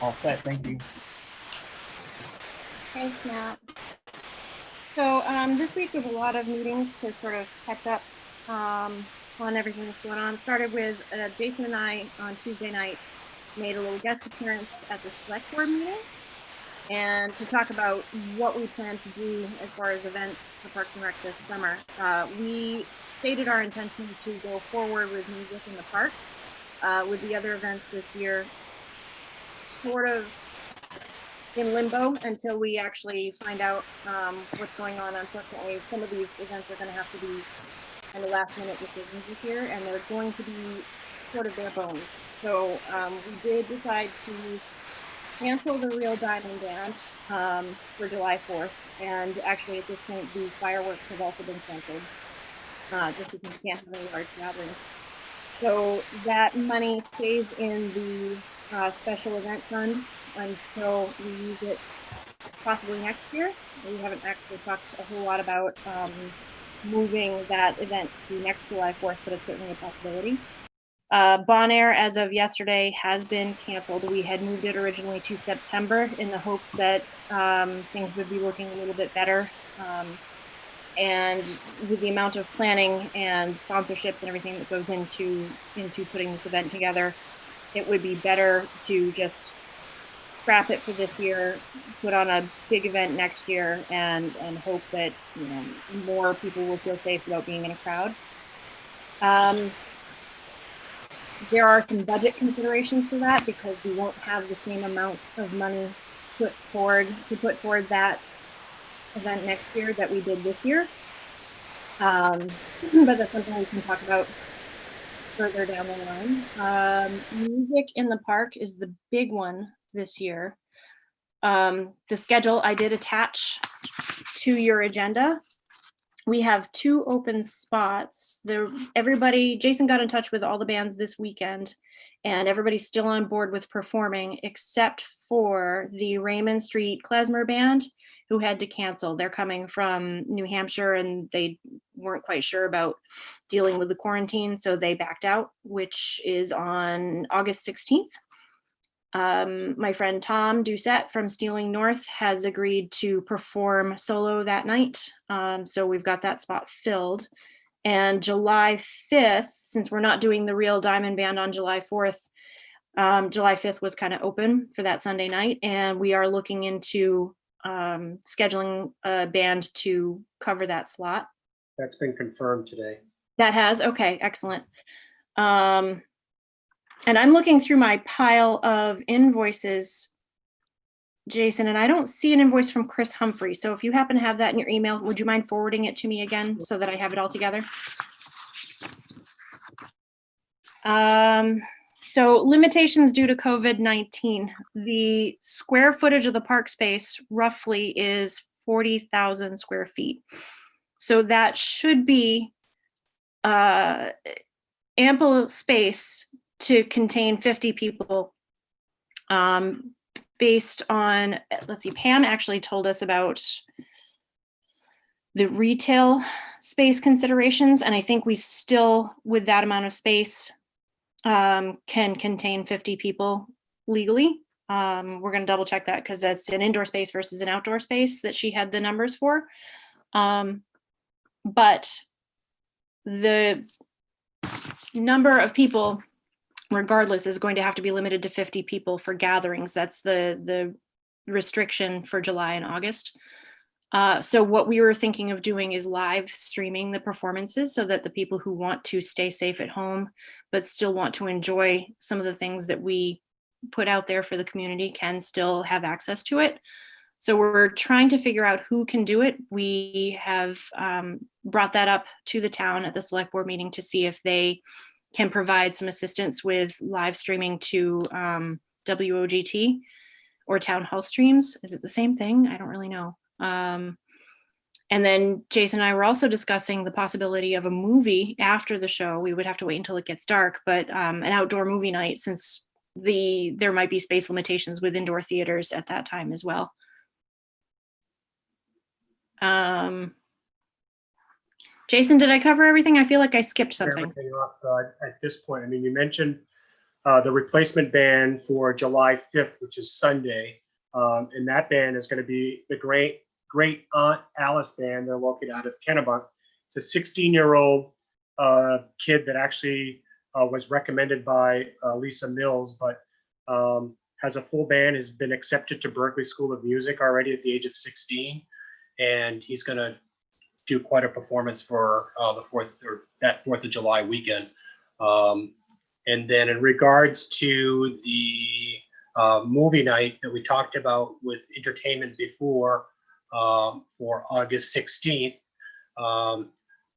All set, thank you. Thanks, Matt. So this week was a lot of meetings to sort of catch up on everything that's going on. Started with Jason and I on Tuesday night made a little guest appearance at the select board meeting, and to talk about what we plan to do as far as events for Parks and Rec this summer. We stated our intention to go forward with music in the park. With the other events this year sort of in limbo until we actually find out what's going on. Unfortunately, some of these events are going to have to be kind of last minute decisions this year, and they're going to be sort of bare bones. So we did decide to cancel the Real Diamond Band for July 4th. And actually, at this point, the fireworks have also been canceled just because we can't have any large gatherings. So that money stays in the special event fund until we use it possibly next year. We haven't actually talked a whole lot about moving that event to next July 4th, but it's certainly a possibility. Bon Air, as of yesterday, has been canceled. We had moved it originally to September in the hopes that things would be looking a little bit better. And with the amount of planning and sponsorships and everything that goes into putting this event together, it would be better to just scrap it for this year, put on a big event next year, and hope that more people will feel safe about being in a crowd. There are some budget considerations for that because we won't have the same amount of money put toward that event next year that we did this year. But that's something we can talk about further down the line. Music in the park is the big one this year. The schedule I did attach to your agenda. We have 2 open spots. Jason got in touch with all the bands this weekend, and everybody's still on board with performing except for the Raymond Street Klezmer Band, who had to cancel. They're coming from New Hampshire and they weren't quite sure about dealing with the quarantine, so they backed out, which is on August 16th. My friend Tom Doucette from Stealing North has agreed to perform solo that night. So we've got that spot filled. And July 5th, since we're not doing the Real Diamond Band on July 4th, July 5th was kind of open for that Sunday night. And we are looking into scheduling a band to cover that slot. That's been confirmed today. That has? Okay, excellent. And I'm looking through my pile of invoices, Jason, and I don't see an invoice from Chris Humphrey. So if you happen to have that in your email, would you mind forwarding it to me again so that I have it all together? So limitations due to COVID-19. The square footage of the park space roughly is 40,000 square feet. So that should be ample space to contain 50 people. Based on, let's see, Pam actually told us about the retail space considerations, and I think we still, with that amount of space, can contain 50 people legally. We're going to double check that because that's an indoor space versus an outdoor space that she had the numbers for. But the number of people, regardless, is going to have to be limited to 50 people for gatherings. That's the restriction for July and August. So what we were thinking of doing is live streaming the performances so that the people who want to stay safe at home but still want to enjoy some of the things that we put out there for the community can still have access to it. So we're trying to figure out who can do it. We have brought that up to the town at the select board meeting to see if they can provide some assistance with live streaming to WOGT or town hall streams. Is it the same thing? I don't really know. And then Jason and I were also discussing the possibility of a movie after the show. We would have to wait until it gets dark, but an outdoor movie night, since there might be space limitations with indoor theaters at that time as well. Jason, did I cover everything? I feel like I skipped something. At this point, I mean, you mentioned the replacement band for July 5th, which is Sunday. And that band is going to be the Great Aunt Alice Band. They're located out of Kennebunk. It's a 16-year-old kid that actually was recommended by Lisa Mills, but has a full band, has been accepted to Berklee School of Music already at the age of 16. And he's going to do quite a performance for that 4th of July weekend. And then in regards to the movie night that we talked about with entertainment before for August 16th,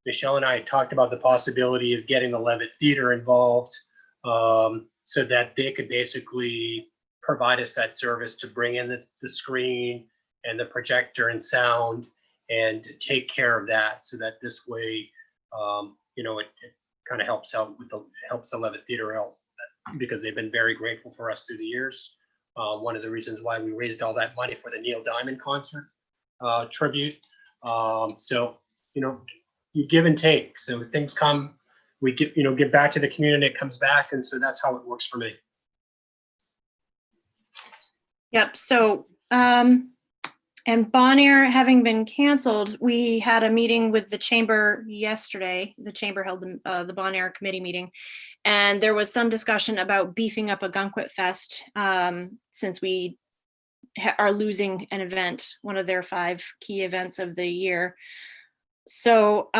Michelle and I talked about the possibility of getting the Levitt Theater involved so that they could basically provide us that service to bring in the screen and the projector and sound and take care of that, so that this way, it kind of helps the Levitt Theater out, because they've been very grateful for us through the years. One of the reasons why we raised all that money for the Neil Diamond concert tribute. So, you give and take. So things come, we give back to the community, it comes back. And so that's how it works for me. Yep. So, and Bon Air having been canceled, we had a meeting with the chamber yesterday. The chamber held the Bon Air committee meeting, and there was some discussion about beefing up Ogunquit Fest since we are losing an event, one of their 5 key events of the year. So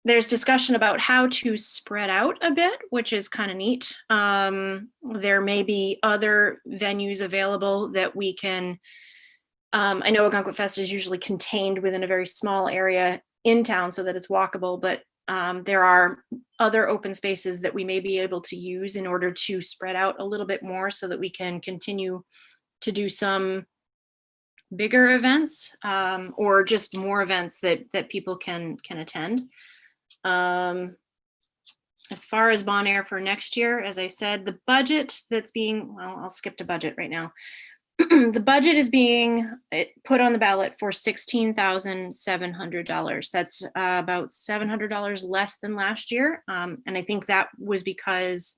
there's discussion about how to spread out a bit, which is kind of neat. There may be other venues available that we can. I know Ogunquit Fest is usually contained within a very small area in town so that it's walkable, but there are other open spaces that we may be able to use in order to spread out a little bit more so that we can continue to do some bigger events or just more events that people can attend. As far as Bon Air for next year, as I said, the budget that's being, well, I'll skip to budget right now. The budget is being put on the ballot for $16,700. That's about $700 less than last year. And I think that was because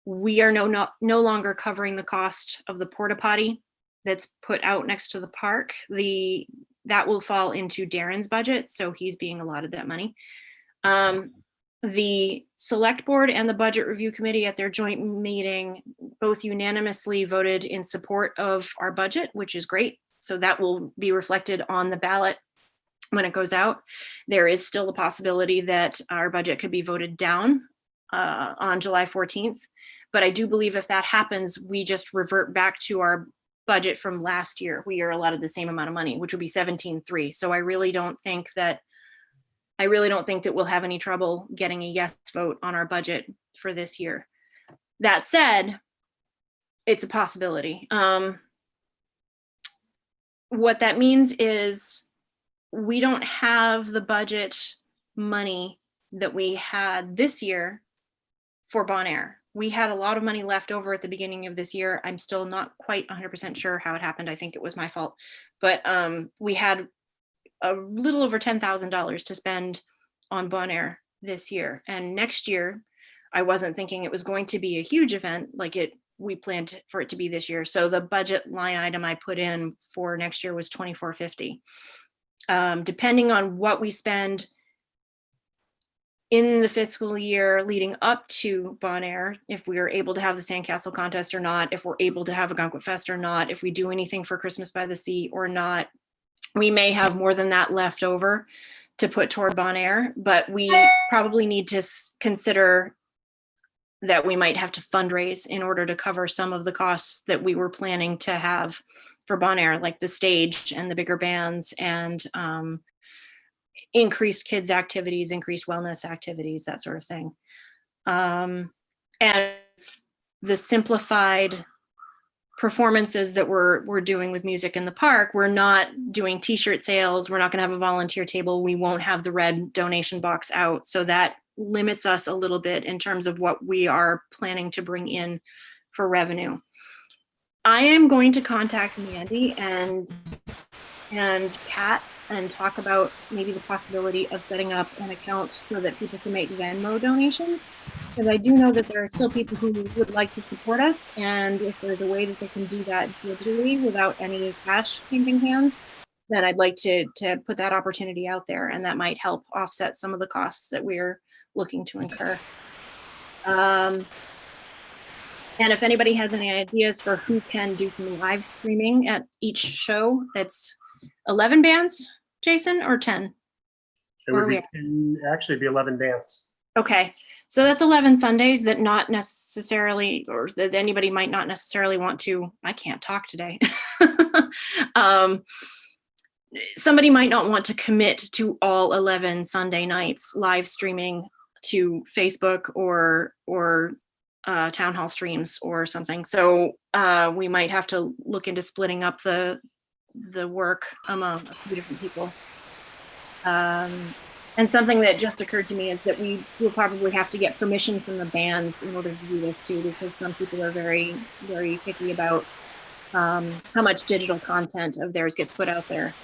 we are no longer covering the cost of the porta potty that's put out next to the park. That will fall into Darren's budget, so he's being allotted that money. The select board and the budget review committee at their joint meeting both unanimously voted in support of our budget, which is great. So that will be reflected on the ballot when it goes out. There is still a possibility that our budget could be voted down on July 14th. But I do believe if that happens, we just revert back to our budget from last year. We are allotted the same amount of money, which would be 17.3. So I really don't think that we'll have any trouble getting a yes vote on our budget for this year. That said, it's a possibility. What that means is we don't have the budget money that we had this year for Bon Air. We had a lot of money left over at the beginning of this year. I'm still not quite 100% sure how it happened. I think it was my fault. But we had a little over $10,000 to spend on Bon Air this year. And next year, I wasn't thinking it was going to be a huge event like we planned for it to be this year. So the budget line item I put in for next year was $2,450. Depending on what we spend in the fiscal year leading up to Bon Air, if we are able to have the Sandcastle contest or not, if we're able to have Ogunquit Fest or not, if we do anything for Christmas by the Sea or not, we may have more than that left over to put toward Bon Air, but we probably need to consider that we might have to fundraise in order to cover some of the costs that we were planning to have for Bon Air, like the stage and the bigger bands and increased kids activities, increased wellness activities, that sort of thing. And the simplified performances that we're doing with music in the park, we're not doing t-shirt sales. We're not going to have a volunteer table. We won't have the red donation box out. So that limits us a little bit in terms of what we are planning to bring in for revenue. I am going to contact Mandy and Pat and talk about maybe the possibility of setting up an account so that people can make Venmo donations. Because I do know that there are still people who would like to support us. And if there's a way that they can do that digitally without any cash changing hands, then I'd like to put that opportunity out there. And that might help offset some of the costs that we're looking to incur. And if anybody has any ideas for who can do some live streaming at each show, it's 11 bands, Jason, or 10? It would actually be 11 bands. Okay, so that's 11 Sundays that not necessarily, or that anybody might not necessarily want to, I can't talk today. Somebody might not want to commit to all 11 Sunday nights live streaming to Facebook or town hall streams or something. So we might have to look into splitting up the work among a few different people. And something that just occurred to me is that we will probably have to get permission from the bands in order to do this too, because some people are very, very picky about how much digital content of theirs gets put out there.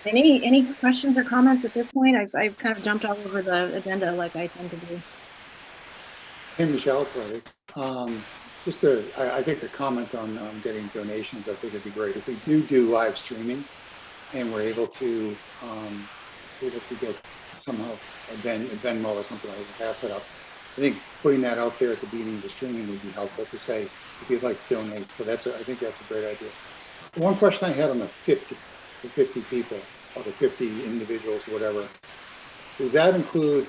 Any questions or comments at this point? I've kind of jumped all over the agenda like I tend to do. Hey, Michelle, it's Larry. I think a comment on getting donations, I think it'd be great if we do live streaming and we're able to get somehow a Venmo or something like that set up. I think putting that out there at the beginning of the streaming would be helpful to say if you'd like to donate. So I think that's a great idea. The one question I had on the 50 people or the 50 individuals, whatever, does that include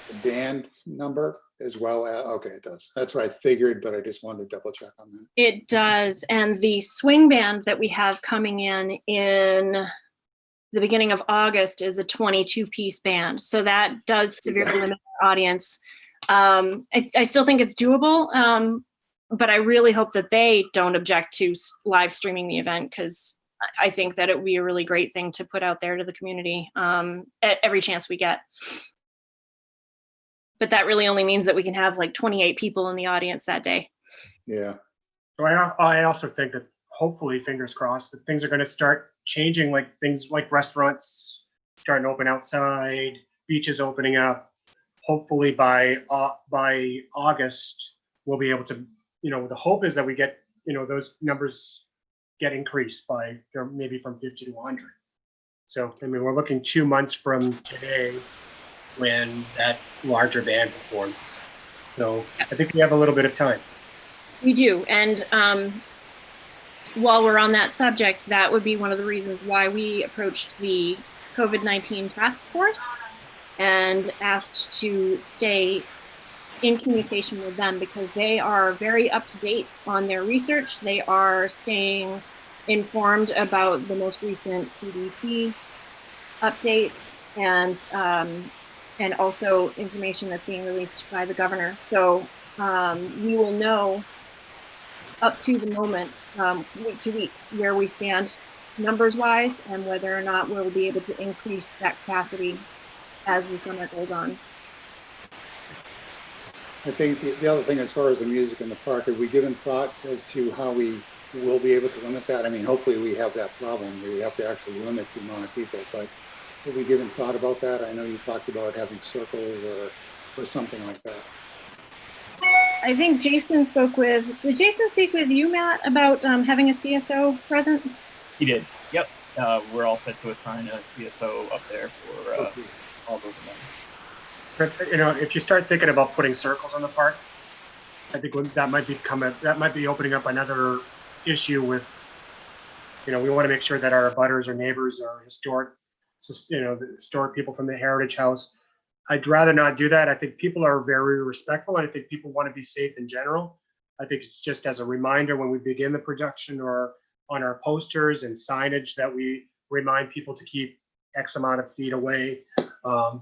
the band number as well? Okay, it does. That's what I figured, but I just wanted to double check on that. It does. And the swing band that we have coming in the beginning of August is a 22-piece band. So that does severely limit our audience. I still think it's doable, but I really hope that they don't object to live streaming the event, because I think that it would be a really great thing to put out there to the community at every chance we get. But that really only means that we can have like 28 people in the audience that day. Yeah. So I also think that hopefully, fingers crossed, that things are going to start changing, like things like restaurants starting to open outside, beaches opening up. Hopefully by August, we'll be able to, the hope is that we get, those numbers get increased by maybe from 50 to 100. So, I mean, we're looking 2 months from today when that larger band performs. So I think we have a little bit of time. We do. And while we're on that subject, that would be one of the reasons why we approached the COVID-19 task force and asked to stay in communication with them, because they are very up to date on their research. They are staying informed about the most recent CDC updates and also information that's being released by the governor. So we will know up to the moment, week to week, where we stand numbers wise and whether or not we'll be able to increase that capacity as the summer goes on. I think the other thing, as far as the music in the park, have we given thought as to how we will be able to limit that? I mean, hopefully we have that problem where you have to actually limit the amount of people, but have we given thought about that? I know you talked about having circles or something like that. I think Jason did Jason speak with you, Matt, about having a CSO present? He did, yep. We're all set to assign a CSO up there for all those events. But, if you start thinking about putting circles on the park, I think that might be opening up another issue with, we want to make sure that our abutters or neighbors are historic, the historic people from the Heritage House. I'd rather not do that. I think people are very respectful, and I think people want to be safe in general. I think it's just as a reminder when we begin the production or on our posters and signage that we remind people to keep X amount of feet away,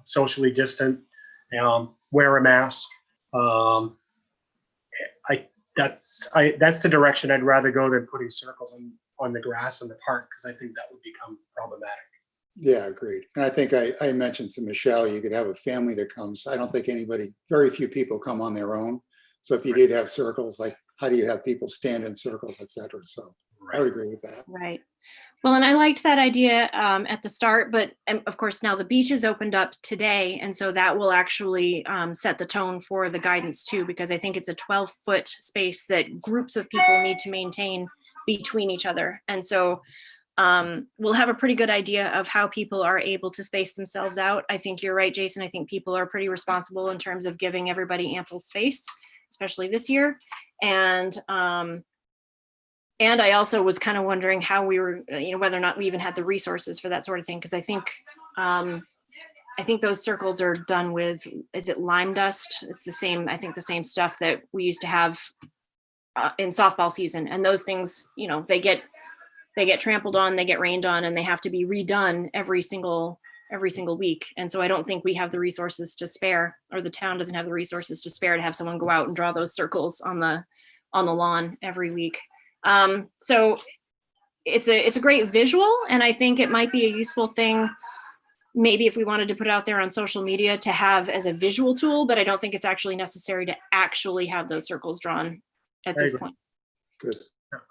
socially distant, wear a mask. That's the direction I'd rather go than putting circles on the grass in the park, because I think that would become problematic. Yeah, agreed. And I think I mentioned to Michelle, you could have a family that comes. I don't think very few people come on their own. So if you did have circles, like how do you have people stand in circles, et cetera? So I would agree with that. Right. Well, and I liked that idea at the start, but of course now the beach is opened up today. And so that will actually set the tone for the guidance too, because I think it's a 12-foot space that groups of people need to maintain between each other. And so we'll have a pretty good idea of how people are able to space themselves out. I think you're right, Jason. I think people are pretty responsible in terms of giving everybody ample space, especially this year. And I also was kind of wondering how we were, whether or not we even had the resources for that sort of thing. Because I think those circles are done with, is it lime dust? It's the same, I think the same stuff that we used to have in softball season. And those things, they get trampled on, they get rained on, and they have to be redone every single week. And so I don't think we have the resources to spare, or the town doesn't have the resources to spare to have someone go out and draw those circles on the lawn every week. So it's a great visual, and I think it might be a useful thing, maybe if we wanted to put it out there on social media to have as a visual tool, but I don't think it's actually necessary to actually have those circles drawn at this point. Good.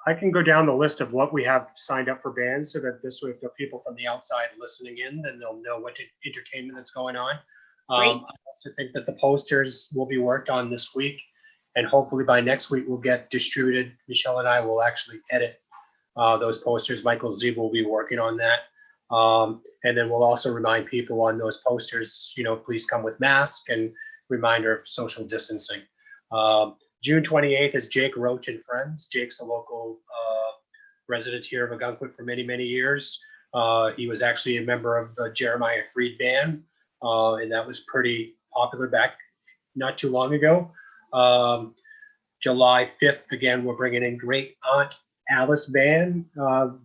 I can go down the list of what we have signed up for bands, so that this way, if there are people from the outside listening in, then they'll know what entertainment that's going on. I also think that the posters will be worked on this week, and hopefully by next week we'll get distributed. Michelle and I will actually edit those posters. Michael Zeeb will be working on that. And then we'll also remind people on those posters, please come with mask, and reminder of social distancing. June 28th is Jake Roach and Friends. Jake's a local resident here of Ogunquit for many, many years. He was actually a member of the Jeremiah Freed Band, and that was pretty popular back not too long ago. July 5th, again, we're bringing in Great Aunt Alice Band,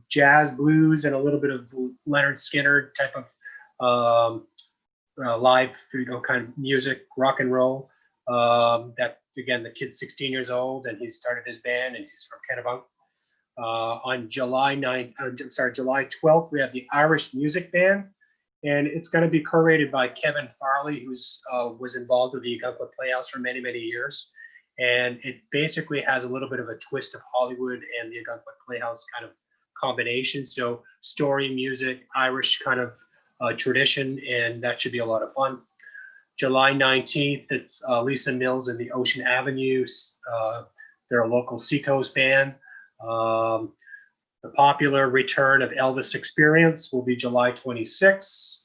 jazz, blues, and a little bit of Leonard Skinner type of live, kind of music, rock and roll. That, again, the kid's 16 years old, and he started his band, and he's from Kennebunk. On July 12th, we have the Irish Music Band, and it's going to be curated by Kevin Farley, who's was involved with the Ogunquit Playhouse for many, many years. And it basically has a little bit of a twist of Hollywood and the Ogunquit Playhouse kind of combination. So story, music, Irish kind of tradition, and that should be a lot of fun. July 19th, it's Lisa Mills and the Ocean Avenues. They're a local Seacoast band. The popular return of Elvis Experience will be July 26th.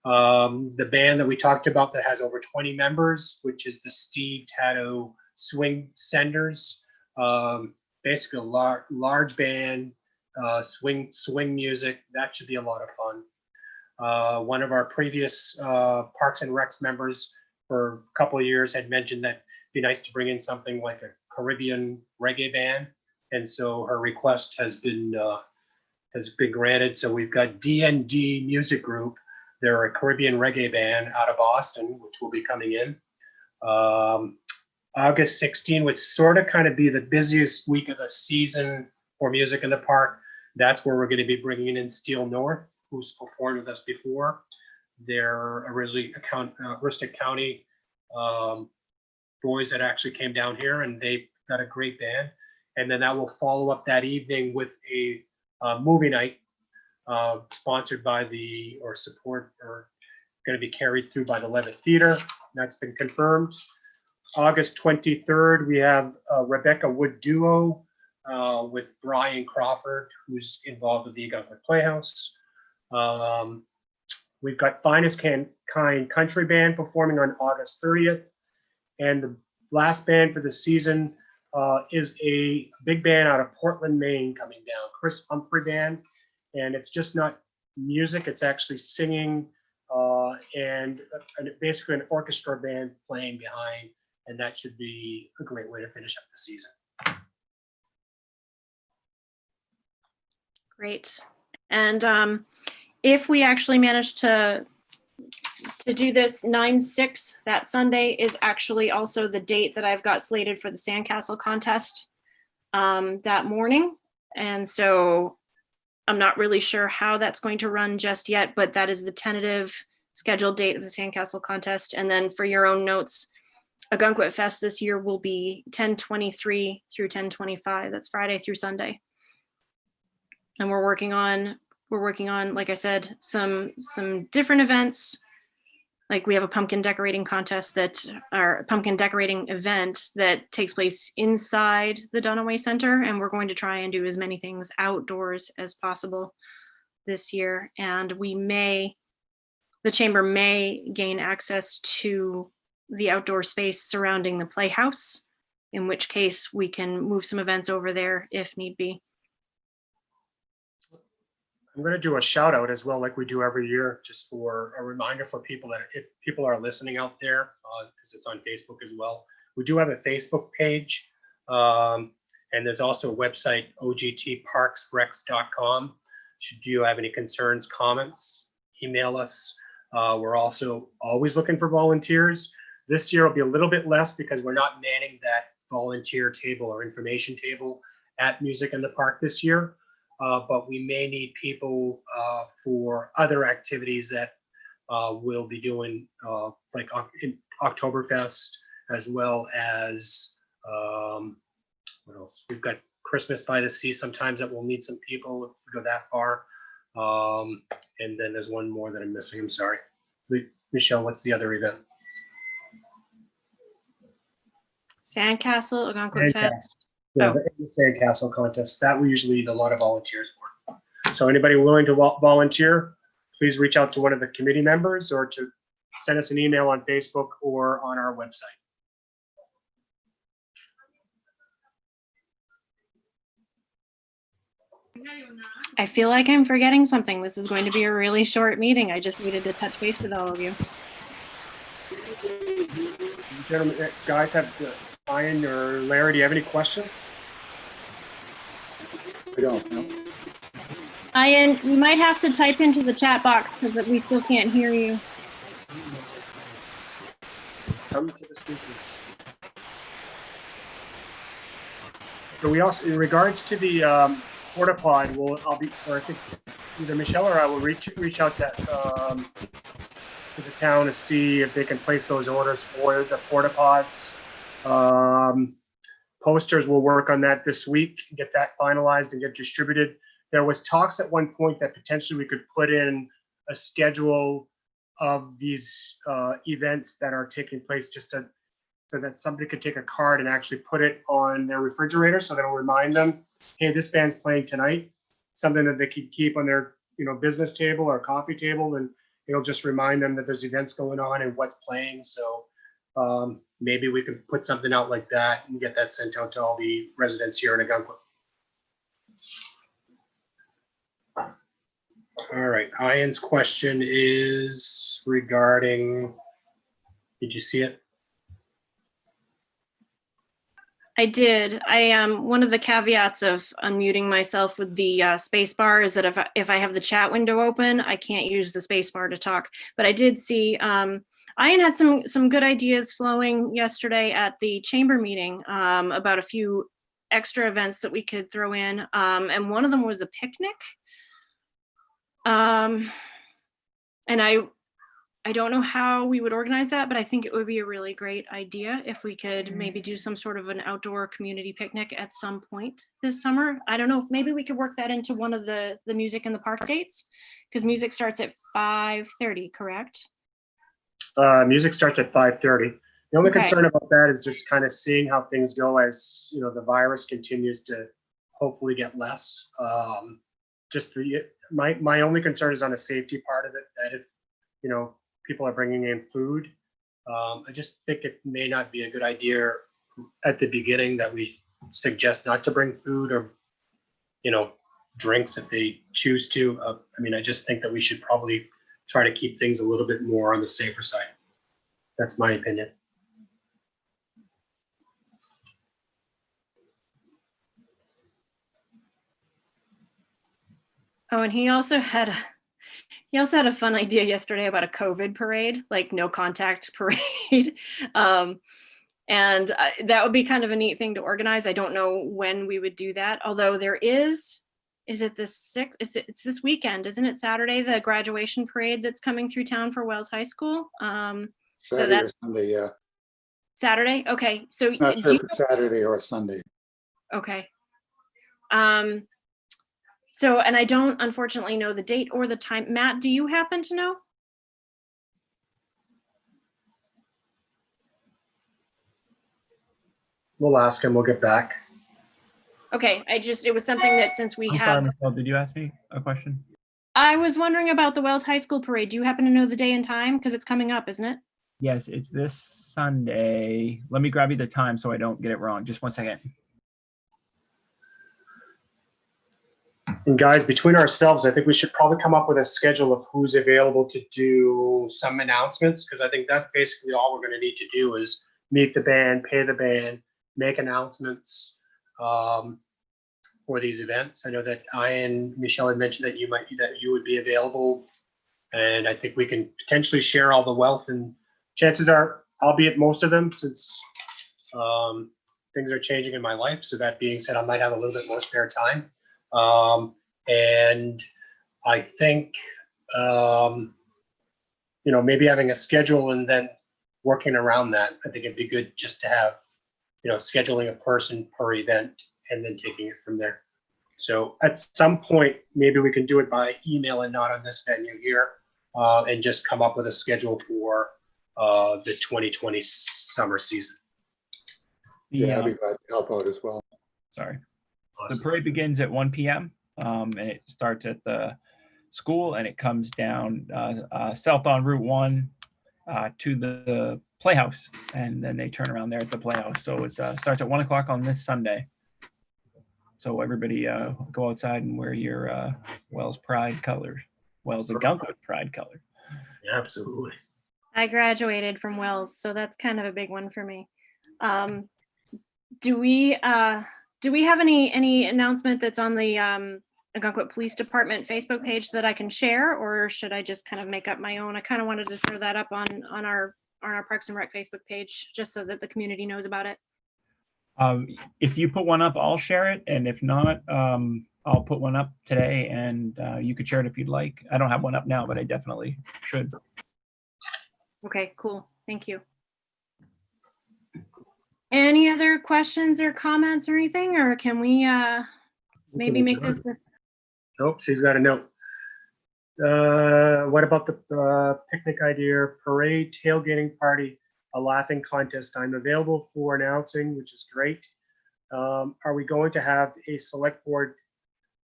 The band that we talked about that has over 20 members, which is the Steve Tatto Swing Senders. Basically a large band, swing music. That should be a lot of fun. One of our previous Parks and Recs members for a couple of years had mentioned that it'd be nice to bring in something like a Caribbean reggae band. And so her request has been granted. So we've got D&D Music Group. They're a Caribbean reggae band out of Boston, which will be coming in. August 16, which sort of kind of be the busiest week of the season for music in the park. That's where we're going to be bringing in Steel North, who's performed with us before. They're originally Aroostook County boys that actually came down here, and they've got a great band. And then that will follow up that evening with a movie night sponsored by going to be carried through by the Levitt Theater. That's been confirmed. August 23rd, we have Rebecca Wood Duo with Brian Crawford, who's involved with the Ogunquit Playhouse. We've got Finest Kind Country Band performing on August 30th. And the last band for the season is a big band out of Portland, Maine coming down, Chris Humphrey Band. And it's just not music, it's actually singing and basically an orchestra band playing behind. And that should be a great way to finish up the season. Great. And if we actually manage to do this, 9/6, that Sunday is actually also the date that I've got slated for the Sandcastle contest that morning. And so I'm not really sure how that's going to run just yet, but that is the tentative scheduled date of the Sandcastle contest. And then for your own notes, Ogunquit Fest this year will be 10/23 through 10/25. That's Friday through Sunday. And we're working on, like I said, some different events. Like we have a pumpkin decorating contest or pumpkin decorating event that takes place inside the Dunaway Center. And we're going to try and do as many things outdoors as possible this year. And the chamber may gain access to the outdoor space surrounding the Playhouse, in which case we can move some events over there if need be. I'm going to do a shout out as well, like we do every year, just for a reminder for people that if people are listening out there, because it's on Facebook as well. We do have a Facebook page, and there's also a website, ogtparksrex.com. Should you have any concerns, comments, email us. We're also always looking for volunteers. This year will be a little bit less because we're not manning that volunteer table or information table at Music in the Park this year. But we may need people for other activities that we'll be doing, like in Oktoberfest, as well as what else? We've got Christmas by the Sea. Sometimes that we'll need some people if we go that far. And then there's one more that I'm missing. I'm sorry. Michelle, what's the other event? Sandcastle, Algonquin Fest. Yeah, the Sandcastle contest. That we usually need a lot of volunteers for. So anybody willing to volunteer, please reach out to one of the committee members or to send us an email on Facebook or on our website. I feel like I'm forgetting something. This is going to be a really short meeting. I just needed to touch base with all of you. Gentlemen, guys, Ryan or Larry, do you have any questions? We don't know. Ian, you might have to type into the chat box because we still can't hear you. Come to the speaker. So we also, in regards to the porta pod, I think either Michelle or I will reach out to the town to see if they can place those orders for the porta pods. Posters, will work on that this week, get that finalized and get distributed. There was talks at one point that potentially we could put in a schedule of these events that are taking place, just so that somebody could take a card and actually put it on their refrigerator, so that'll remind them, hey, this band's playing tonight. Something that they could keep on their business table or coffee table, and it'll just remind them that there's events going on and what's playing. So maybe we could put something out like that and get that sent out to all the residents here in Algonquin. All right, Ian's question is regarding, did you see it? I did. One of the caveats of unmuting myself with the space bar is that if I have the chat window open, I can't use the space bar to talk. But I did see Ian had some good ideas flowing yesterday at the chamber meeting about a few extra events that we could throw in. And one of them was a picnic. And I don't know how we would organize that, but I think it would be a really great idea if we could maybe do some sort of an outdoor community picnic at some point this summer. I don't know if maybe we could work that into one of the Music in the Park dates, because music starts at 5:30, correct? Music starts at 5:30. The only Okay. concern about that is just kind of seeing how things go as the virus continues to hopefully get less. My only concern is on the safety part of it, that if people are bringing in food, I just think it may not be a good idea at the beginning that we suggest not to bring food or drinks if they choose to. I just think that we should probably try to keep things a little bit more on the safer side. That's my opinion. Oh, and he also had a fun idea yesterday about a COVID parade, like no contact parade. And that would be kind of a neat thing to organize. I don't know when we would do that, although there is it the 6th? It's this weekend, isn't it? Saturday, the graduation parade that's coming through town for Wells High School. Saturday or Sunday, yeah. Saturday? Okay. So Not sure if it's Saturday or Sunday. Okay. So, and I don't unfortunately know the date or the time. Matt, do you happen to know? We'll ask him, we'll get back. Okay, it was something that since we I'm have, sorry, Michelle, did you ask me a question? I was wondering about the Wells High School parade. Do you happen to know the day and time? Because it's coming up, isn't it? Yes, it's this Sunday. Let me grab you the time so I don't get it wrong. Just 1 second. And guys, between ourselves, I think we should probably come up with a schedule of who's available to do some announcements, because I think that's basically all we're going to need to do is meet the band, pay the band, make announcements for these events. I know that Michelle had mentioned that you would be available, and I think we can potentially share all the wealth. And chances are I'll be at most of them, since things are changing in my life. So that being said, I might have a little bit more spare time. And I think, maybe having a schedule and then working around that, I think it'd be good just to have, scheduling a person per event and then taking it from there. So at some point, maybe we can do it by email and not on this venue here, and just come up with a schedule for the 2020 summer season. Yeah, I'd be glad to help out as well. Sorry. Awesome. The parade begins at 1 p.m. And it starts at the school, and it comes down south on Route 1 to the Playhouse, and then they turn around there at the Playhouse. So it starts at 1 o'clock on this Sunday. So everybody go outside and wear your Wells Pride colors, Wells Algonquin Pride colors. Yeah, absolutely. I graduated from Wells, so that's kind of a big one for me. Do we have any announcement that's on the Algonquin Police Department Facebook page that I can share, or should I just kind of make up my own? I kind of wanted to throw that up on our Parks and Rec Facebook page, just so that the community knows about it. If you put one up, I'll share it, and if not, I'll put one up today, and you could share it if you'd like. I don't have one up now, but I definitely should. Okay, cool. Thank you. Any other questions or comments or anything, or can we maybe make this? Nope, she's got a note. What about the picnic idea, parade, tailgating party, a laughing contest? I'm available for announcing, which is great. Are we going to have a select board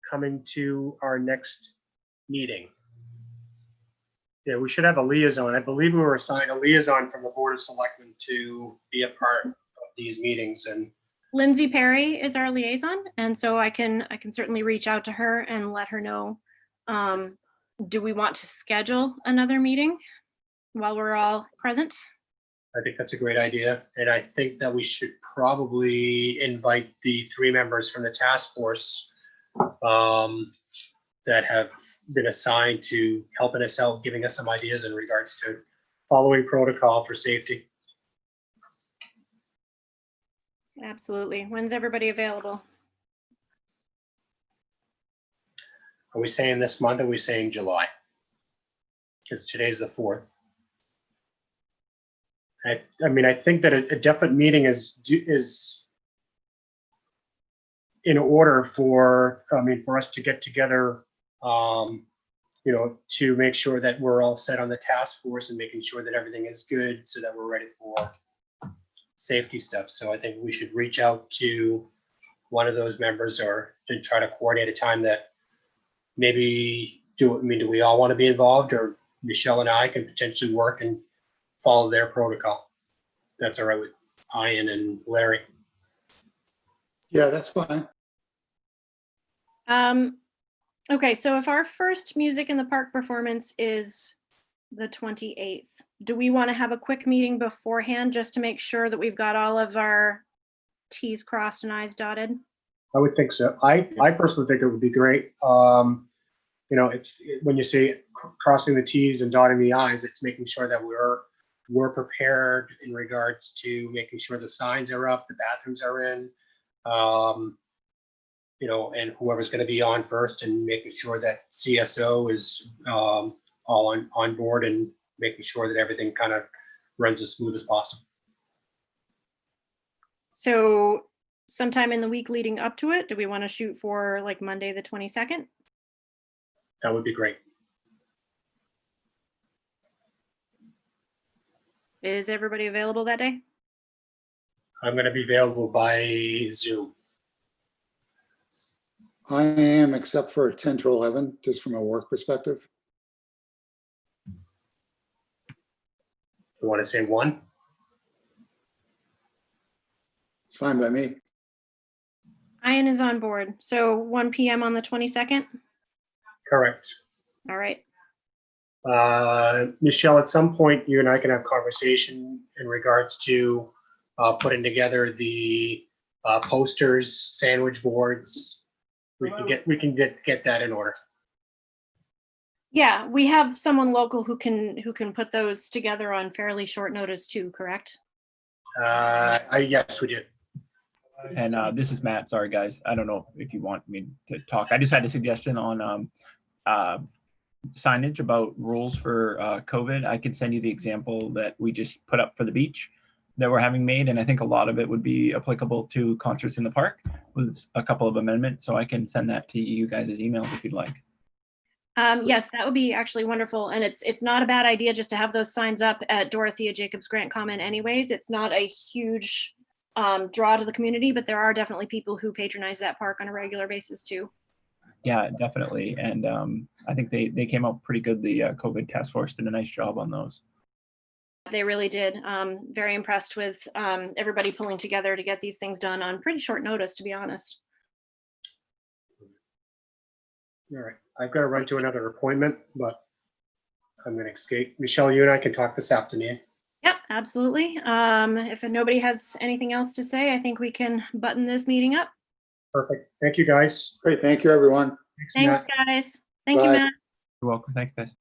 coming to our next meeting? Yeah, we should have a liaison. I believe we were assigned a liaison from the Board of Selectmen to be a part of these meetings. And Lindsay Perry is our liaison, and so I can certainly reach out to her and let her know. Do we want to schedule another meeting while we're all present? I think that's a great idea. And I think that we should probably invite the 3 members from the task force that have been assigned to helping us out, giving us some ideas in regards to following protocol for safety. Absolutely. When's everybody available? Are we saying this month? Or are we saying July? Because today's the 4th. I mean, I think that a definite meeting is in order for us to get together, to make sure that we're all set on the task force and making sure that everything is good so that we're ready for safety stuff. So I think we should reach out to one of those members, or to try to coordinate a time that maybe do we all want to be involved, or Michelle and I can potentially work and follow their protocol. That's all right with Ian and Larry. Yeah, that's fine. Okay, so if our first Music in the Park performance is the 28th, do we want to have a quick meeting beforehand just to make sure that we've got all of our T's crossed and I's dotted? I would think so. I personally think it would be great. It's when you say crossing the T's and dotting the I's, it's making sure that we're prepared in regards to making sure the signs are up, the bathrooms are in, and whoever's going to be on first, and making sure that CSO is all on board, and making sure that everything kind of runs as smooth as possible. So sometime in the week leading up to it, do we want to shoot for like Monday the 22nd? that would be great. Is everybody available that day? I'm going to be available by Zoom. I am, except for 10 to 11, just from a work perspective. You want to say 1? It's fine by me. Ian is on board. So 1 p.m. on the 22nd. Correct. All right. Michelle, at some point, you and I can have conversation in regards to putting together the posters, sandwich boards. We can get that in order. Yeah, we have someone local who can put those together on fairly short notice too, correct? Yes, we do. And this is Matt. Sorry, guys. I don't know if you want me to talk. I just had a suggestion on signage about rules for COVID. I could send you the example that we just put up for the beach that we're having made. And I think a lot of it would be applicable to concerts in the park with a couple of amendments. So I can send that to you guys as emails if you'd like. Yes, that would be actually wonderful. And it's not a bad idea just to have those signs up at Dorothea Jacobs Grant Common anyways. It's not a huge draw to the community, but there are definitely people who patronize that park on a regular basis too. Yeah, definitely. And I think they came out pretty good. The COVID task force did a nice job on those. They really did. Very impressed with everybody pulling together to get these things done on pretty short notice, to be honest. All right. I've got to run to another appointment, but I'm going to escape. Michelle, you and I can talk this afternoon. Yep, absolutely. If nobody has anything else to say, I think we can button this meeting up. Perfect. Thank you, guys. Great. Thank you, everyone. Thanks, Matt. guys. Thank you, Bye. Matt. You're welcome. Thanks, guys.